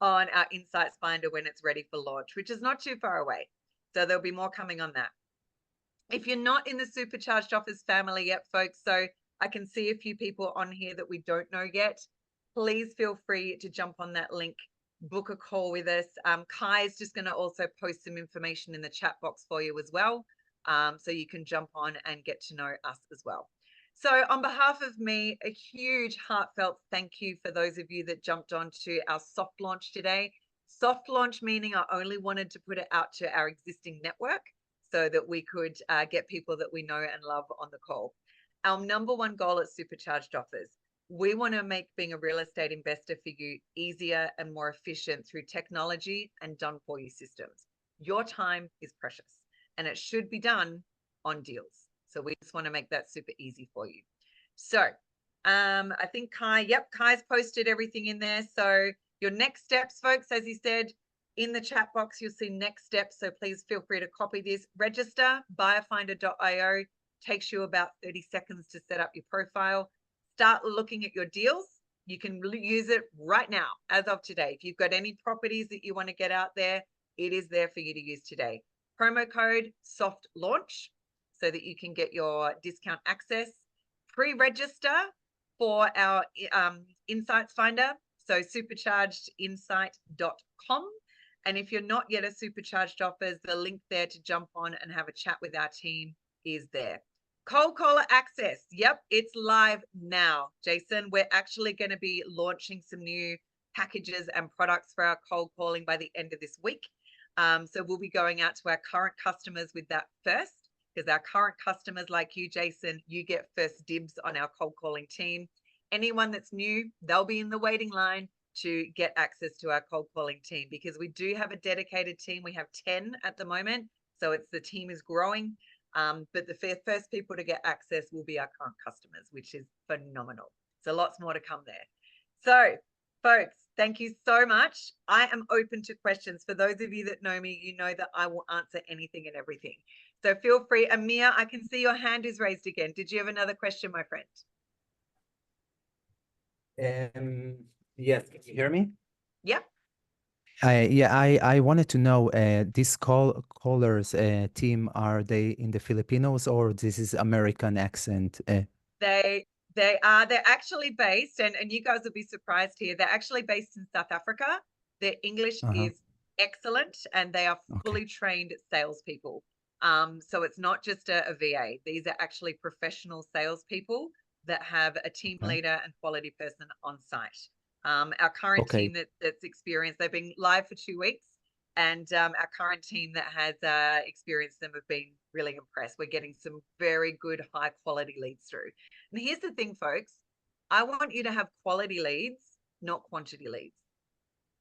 on our Insights Finder when it's ready for launch, which is not too far away. So there'll be more coming on that. If you're not in the Supercharged Offers family yet, folks, so I can see a few people on here that we don't know yet, please feel free to jump on that link, book a call with us. Kai is just going to also post some information in the chat box for you as well, so you can jump on and get to know us as well. So on behalf of me, a huge heartfelt thank you for those of you that jumped onto our soft launch today. Soft launch meaning I only wanted to put it out to our existing network so that we could get people that we know and love on the call. our number one goal at Supercharged Offers, we want to make being a real estate investor for you easier and more efficient through technology and done for you systems. Your time is precious and it should be done on deals. So we just want to make that super easy for you. So I think Kai's posted everything in there. So your next steps, folks, as he said, in the chat box, you'll see next steps. So please feel free to copy this. Register, buyerfinder.io. Takes you about 30 seconds to set up your profile. Start looking at your deals. You can use it right now, as of today. If you've got any properties that you want to get out there, it is there for you to use today. Promo code soft launch so that you can get your discount access. Pre-register for our Insights Finder. So superchargedinsight.com. And if you're not yet a Supercharged Offers, the link there to jump on and have a chat with our team is there. Cold Caller Access. Yep, it's live now, Jason. We're actually going to be launching some new packages and products for our cold calling by the end of this week. So we'll be going out to our current customers with that first, because our current customers like you, Jason, you get first dibs on our cold calling team. Anyone that's new, they'll be in the waiting line to get access to our cold calling team, because we do have a dedicated team. We have 10 at the moment. So the team is growing. But the first people to get access will be our current customers, which is phenomenal. So lots more to come there. So folks, thank you so much. I am open to questions. For those of you that know me, you know that I will answer anything and everything. So feel free. Amir, I can see your hand is raised again. Did you have another question, my friend? Yes, can you hear me? Yep. I wanted to know, this callers team, are they in the Filipinos or this is American accent? They're actually based, and you guys will be surprised here, they're actually based in South Africa. Their English is excellent and they are fully trained salespeople. So it's not just a VA. These are actually professional salespeople that have a team leader and quality person on site. Our current team that's experienced, they've been live for 2 weeks, and our current team that has experienced them have been really impressed. We're getting some very good, high quality leads through. And here's the thing, folks, I want you to have quality leads, not quantity leads.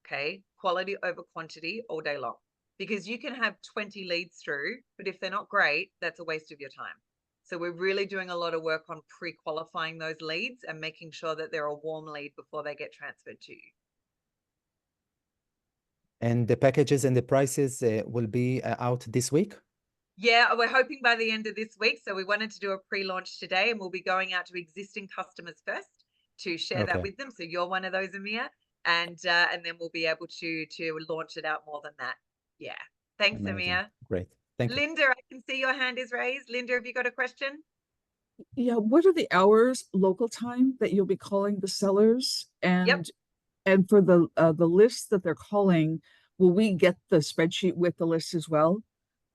Okay, quality over quantity all day long, because you can have 20 leads through, but if they're not great, that's a waste of your time. So we're really doing a lot of work on pre-qualifying those leads and making sure that they're a warm lead before they get transferred to you. And the packages and the prices will be out this week? Yeah, we're hoping by the end of this week. So we wanted to do a pre-launch today, and we'll be going out to existing customers first to share that with them. So you're one of those, Amir, and then we'll be able to launch it out more than that. Yeah. Thanks, Amazing. Amir. Great. Thank you. Linda, I can see your hand is raised. Linda, have you got a question? Yeah, what are the hours local time that you'll be calling the sellers? And for the lists that they're calling, will we get the spreadsheet with the list as well?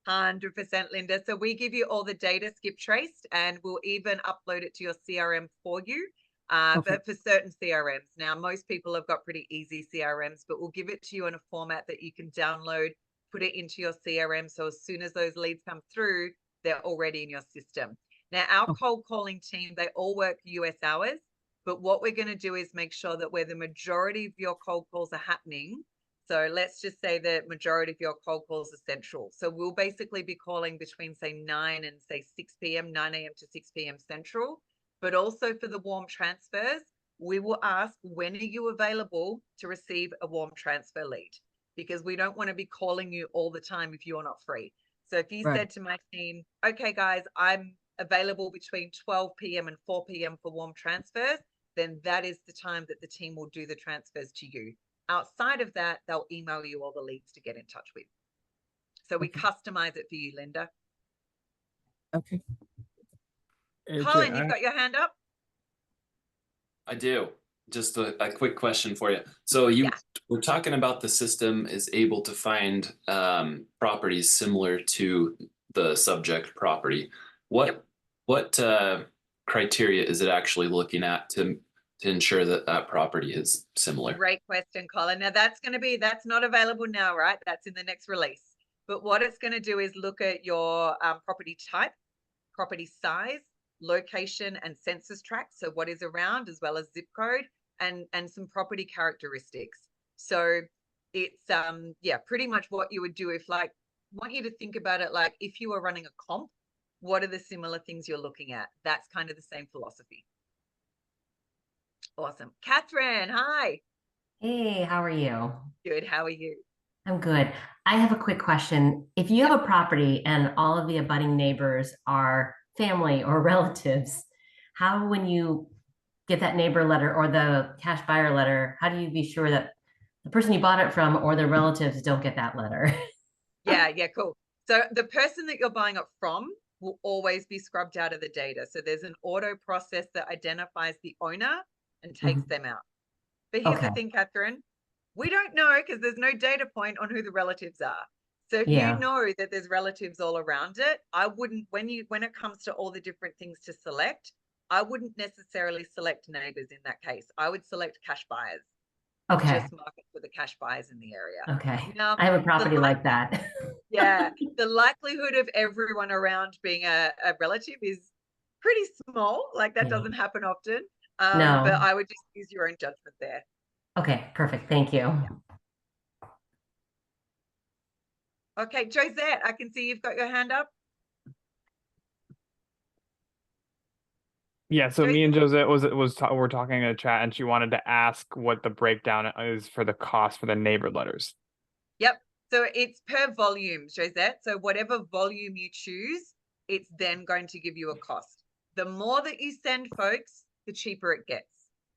100%, Linda. So we give you all the data skip traced, and we'll even upload it to your CRM for you. But for certain CRMs. Now, most people have got pretty easy CRMs, but we'll give it to you in a format that you can download, put it into your CRM. So as soon as those leads come through, they're already in your system. Now, our cold calling team, they all work US hours, but what we're going to do is make sure that where the majority of your cold calls are happening, so let's just say the majority of your cold calls are central. So we'll basically be calling between, say, 9 and, say, 6 p.m., 9 a.m. to 6 p.m. central. But also for the warm transfers, we will ask, when are you available to receive a warm transfer lead? Because we don't want to be calling you all the time if you're not free. So if you said to my team, okay, guys, I'm available between 12 p.m. and 4 p.m. for warm transfers, then that is the time that the team will do the transfers to you. Outside of that, they'll email you all the leads to get in touch with. So we customize it for you, Linda. Okay. Colin, you've got your hand up? I do. Just a quick question for you. So we're talking about the system is able to find properties similar to the subject property. What criteria is it actually looking at to ensure that that property is similar? Great question, Colin. Now that's not available now, right? That's in the next release. But what it's going to do is look at your property type, property size, location and census tract, so what is around, as well as zip code, and some property characteristics. So it's yeah, pretty much what you would do if, like, want you to think about it like if you were running a comp, what are the similar things you're looking at? That's kind of the same philosophy. Awesome. Catherine, hi. Hey, how are you? Good. How are you? I'm good. I have a quick question. If you have a property and all of the abutting neighbors are family or relatives, how, when you get that neighbor letter or the cash buyer letter, how do you be sure that the person you bought it from or the relatives don't get that letter? Yeah, cool. So the person that you're buying it from will always be scrubbed out of the data. So there's an auto process that identifies the owner and takes them out. But here's the thing, Catherine, we don't know because there's no data point on who the relatives are. So if you know that there's relatives all around it, I wouldn't, when it comes to all the different things to select, I wouldn't necessarily select neighbors in that case. I would select cash buyers. Just market for the cash buyers in the area. Okay. Now, I have a property like that. Yeah. The likelihood of everyone around being a relative is pretty small. Like that doesn't happen often. No. But I would just use your own judgment there. Okay, perfect. Thank you. Okay, Josette, I can see you've got your hand up. Yeah, so me and Josette were talking in a chat, and she wanted to ask what the breakdown is for the cost for the neighbor letters. Yep. So it's per volume, Josette. So whatever volume you choose, it's then going to give you a cost. The more that you send folks, the cheaper it gets.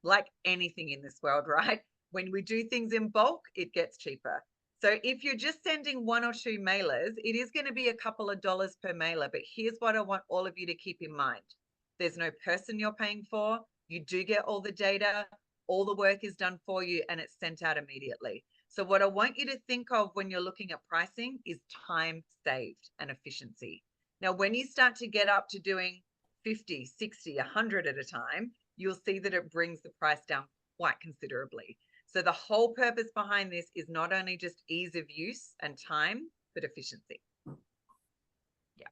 Like anything in this world, right? When we do things in bulk, it gets cheaper. So if you're just sending 1 or 2 mailers, it is going to be a couple of dollars per mailer. But here's what I want all of you to keep in mind. There's no person you're paying for. You do get all the data. All the work is done for you and it's sent out immediately. So what I want you to think of when you're looking at pricing is time saved and efficiency. Now, when you start to get up to doing 50, 60, 100 at a time, you'll see that it brings the price down quite considerably. So the whole purpose behind this is not only just ease of use and time, but efficiency. Yeah.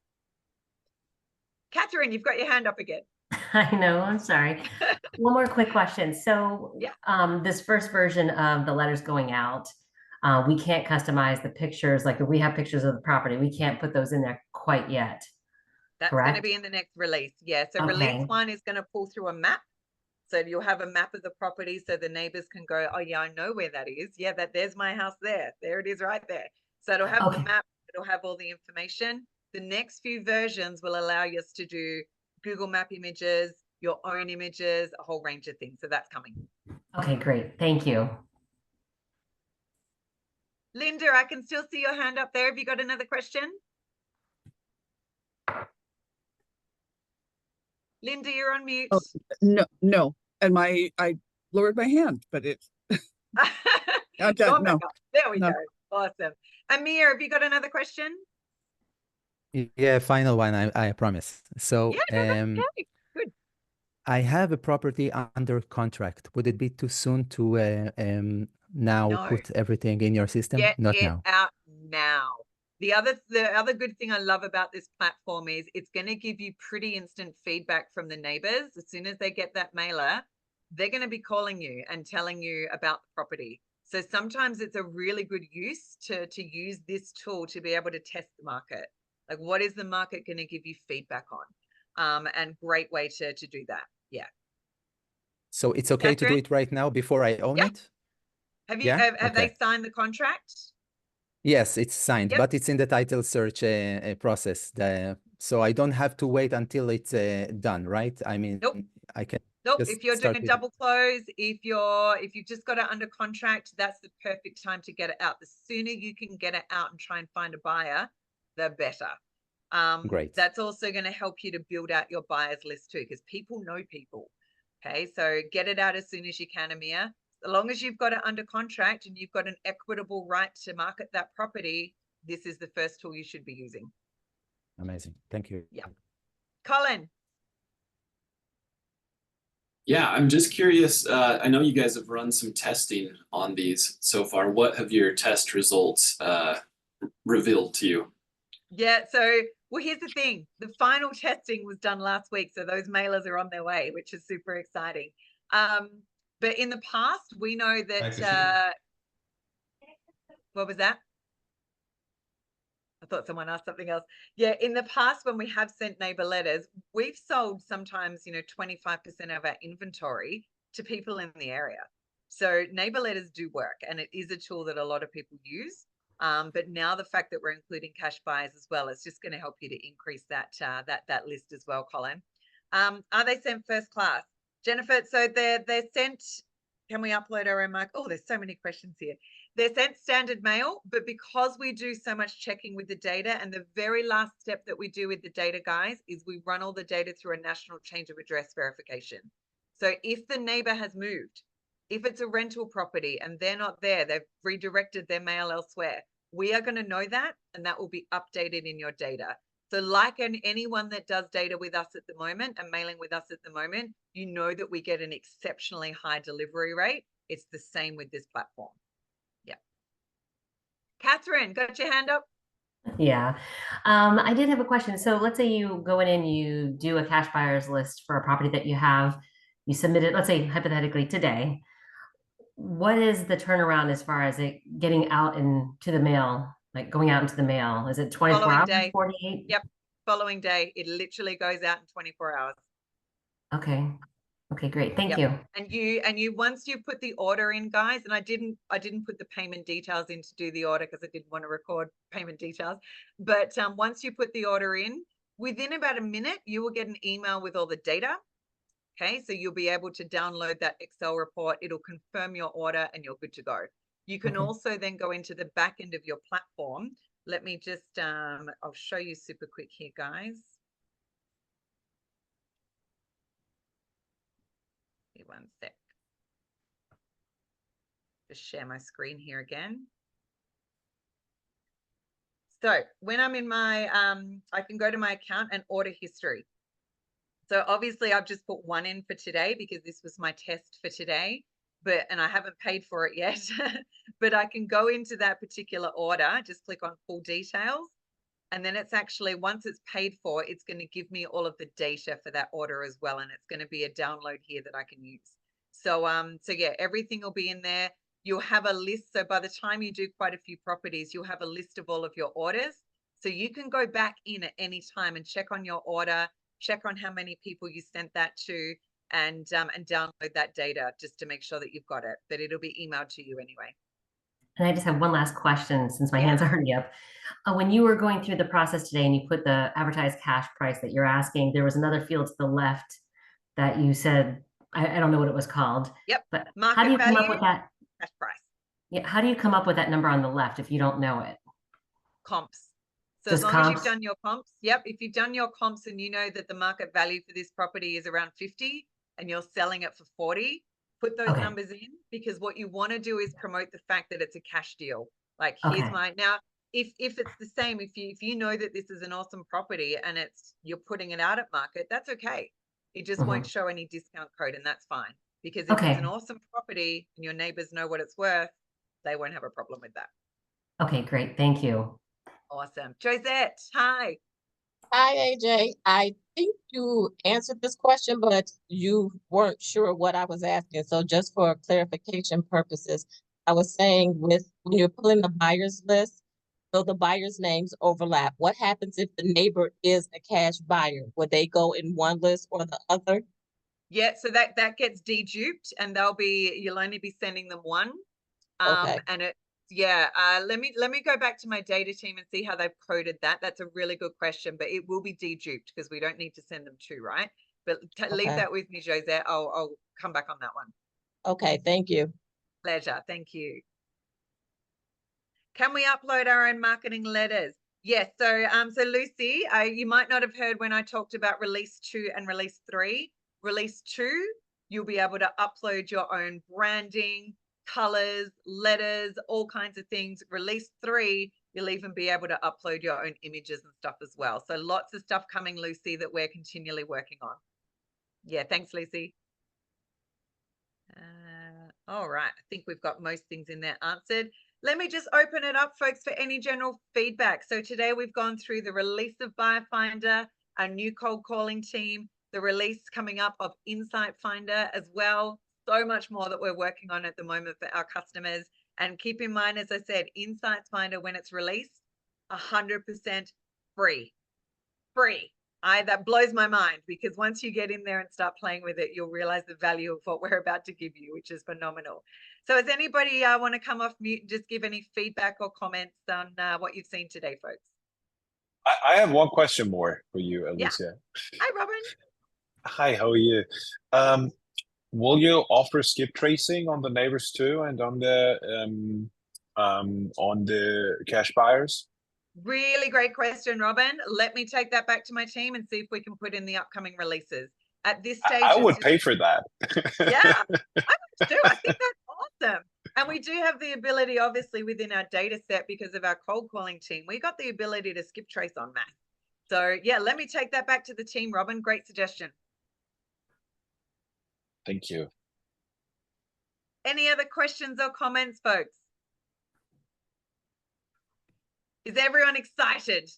Catherine, you've got your hand up again. I know, I'm sorry. One more quick question. So this first version of the letters going out, we can't customize the pictures. Like if we have pictures of the property, we can't put those in there quite yet. That's going to be in the next release. Yeah. So release 1 is going to pull through a map. So you'll have a map of the property so the neighbors can go, oh yeah, I know where that is. Yeah, there's my house there. There it is right there. So it'll have the map, it'll have all the information. The next few versions will allow us to do Google Map images, your own images, a whole range of things. So that's coming. Okay, great. Thank you. Linda, I can still see your hand up there. Have you got another question? Linda, you're on mute. Oh, no. And I lowered my hand, but it's no. There we go. Awesome. Amir, have you got another question? Yeah, final one, I promise. So Good. I have a property under contract. Would it be too soon to now put everything in your system? Not now. Out now. The other good thing I love about this platform is it's going to give you pretty instant feedback from the neighbors. As soon as they get that mailer, they're going to be calling you and telling you about the property. So sometimes it's a really good use to use this tool to be able to test the market. Like, what is the market going to give you feedback on? And great way to do that. Yeah. So it's okay to do it right now before I own it? Have you? Have they signed the contract? Yes, it's signed, but it's in the title search process. So I don't have to wait until it's done, right? I mean, I can. Nope. If you're doing a double close, if you've just got it under contract, that's the perfect time to get it out. The sooner you can get it out and try and find a buyer, the better. Great. That's also going to help you to build out your buyers list too, because people know people. Okay, so get it out as soon as you can, Amir. As long as you've got it under contract and you've got an equitable right to market that property, this is the first tool you should be using. Amazing. Thank you. Yeah. Colin. Yeah, I'm just curious. I know you guys have run some testing on these so far. What have your test results revealed to you? Yeah, so Well, here's the thing. The final testing was done last week, so those mailers are on their way, which is super exciting. But in the past, we know that, what was that? I thought someone asked something else. Yeah, in the past, when we have sent neighbor letters, we've sold sometimes, 25% of our inventory to people in the area. So neighbor letters do work, and it is a tool that a lot of people use. But now the fact that we're including cash buyers as well, is just going to help you to increase that that list as well, Colin. Are they sent first class? Jennifer, so they're sent, can we upload our own mark? Oh, there's so many questions here. They're sent standard mail, but because we do so much checking with the data, and the very last step that we do with the data, guys, is we run all the data through a national change of address verification. So if the neighbor has moved, if it's a rental property and they're not there, they've redirected their mail elsewhere, we are going to know that, and that will be updated in your data. So like anyone that does data with us at the moment and mailing with us at the moment, you know that we get an exceptionally high delivery rate. It's the same with this platform. Yeah. Catherine, got your hand up? Yeah. I did have a question. So let's say you go in and you do a cash buyers list for a property that you submit it, let's say hypothetically today. What is the turnaround as far as it getting out into the mail, like going out into the mail? Is it 24 Following hours, day. 48? Yep. Following day. It literally goes out in 24 hours. Okay. Okay, great. Thank Yep. you. And you once you put the order in, guys, and I didn't put the payment details in to do the order because I didn't want to record payment details. But once you put the order in, within about a minute, you will get an email with all the data. Okay, so you'll be able to download that Excel report. It'll confirm your order and you're good to go. You can also then go into the back end of your platform. Let me just, I'll show you super quick here, guys. Give me one sec. Just share my screen here again. So when I'm in my, I can go to my account and order history. So obviously I've just put one in for today because this was my test for today, and I haven't paid for it yet, but I can go into that particular order, just click on full details. And then it's actually, once it's paid for, it's going to give me all of the data for that order as well. And it's going to be a download here that I can use. So, so yeah, everything will be in there. You'll have a list. So by the time you do quite a few properties, you'll have a list of all of your orders. So you can go back in at any time and check on your order, check on how many people you sent that to, and download that data just to make sure that you've got it, but it'll be emailed to you anyway. And I just have one last question since my hand's already up. When you were going through the process today and you put the advertised cash price that you're asking, there was another field to the left that you said, I don't know what it was called. Yep. But Market how do you value, come up with that? Cash price. Yeah. How do you come up with that number on the left if you don't know it? Comps. So Just as long as you've comps? done your comps, yep. If you've done your comps and you know that the market value for this property is around 50 and you're selling it for 40, put those numbers in, because what you want to do is promote the fact that it's a cash deal. Like here's my, now if it's the same, if you know that this is an awesome property and you're putting it out at market, that's okay. It just won't show any discount code, and that's fine, because if it's an awesome property and your neighbors know what it's worth, they won't have a problem with that. Okay, great. Thank you. Awesome. Josette, hi. Hi, AJ. I think you answered this question, but you weren't sure what I was asking. So just for clarification purposes, I was saying when you're pulling the buyer's list, so the buyer's names overlap. What happens if the neighbor is a cash buyer? Would they go in one list or the other? Yeah, so that gets deduped, and you'll only be sending them one. And let me go back to my data team and see how they've coded that. That's a really good question, but it will be deduped because we don't need to send them two, right? But leave that with me, Josette. I'll come back on that one. Okay, thank you. Pleasure. Thank you. Can we upload our own marketing letters? Yes. So, so Lucy, you might not have heard when I talked about release 2 and release 3. Release 2, you'll be able to upload your own branding, colors, letters, all kinds of things. Release 3, you'll even be able to upload your own images and stuff as well. So lots of stuff coming, Lucy, that we're continually working on. Yeah, thanks, Lucy. All right, I think we've got most things in there answered. Let me just open it up, folks, for any general feedback. So today we've gone through the release of Buyer Finder, our new cold calling team, the release coming up of Insight Finder as well. So much more that we're working on at the moment for our customers. And keep in mind, as I said, Insights Finder, when it's released, 100% free. Free. That blows my mind, because once you get in there and start playing with it, you'll realize the value of what we're about to give you, which is phenomenal. So does anybody want to come off mute and just give any feedback or comments on what you've seen today, folks? I have one question more for you, Alicia. Yeah. Hi, Robin. Hi, how are you? Will you offer skip tracing on the neighbors too, and on the cash buyers? Really great question, Robin. Let me take that back to my team and see if we can put in the upcoming releases. At this stage, I would pay for that. Yeah, I would too. I think that's awesome. And we do have the ability, obviously, within our data set, because of our cold calling team, we got the ability to skip trace on mass. So yeah, let me take that back to the team, Robin. Great suggestion. Thank you. Any other questions or comments, folks? Is everyone excited?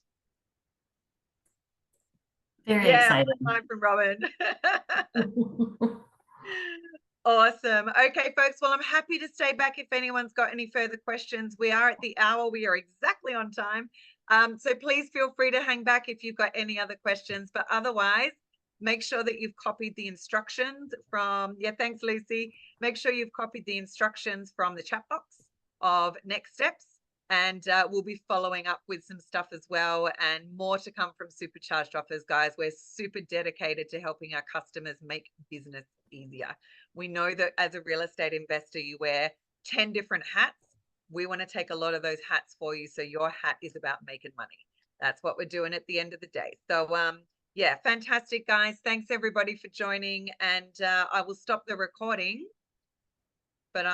Very excited. Time from Robin. Awesome. Okay, folks. Well, I'm happy to stay back if anyone's got any further questions. We are at the hour. We are exactly on time. So please feel free to hang back if you've got any other questions. But otherwise, make sure that you've copied the instructions from, thanks, Lucy. Make sure you've copied the instructions from the chat box of next steps. And we'll be following up with some stuff as well, and more to come from Supercharged Offers, guys. We're super dedicated to helping our customers make business easier. We know that as a real estate investor, you wear 10 different hats. We want to take a lot of those hats for you, so your hat is about making money. That's what we're doing at the end of the day. So yeah, fantastic, guys. Thanks everybody for joining, and I will stop the recording. But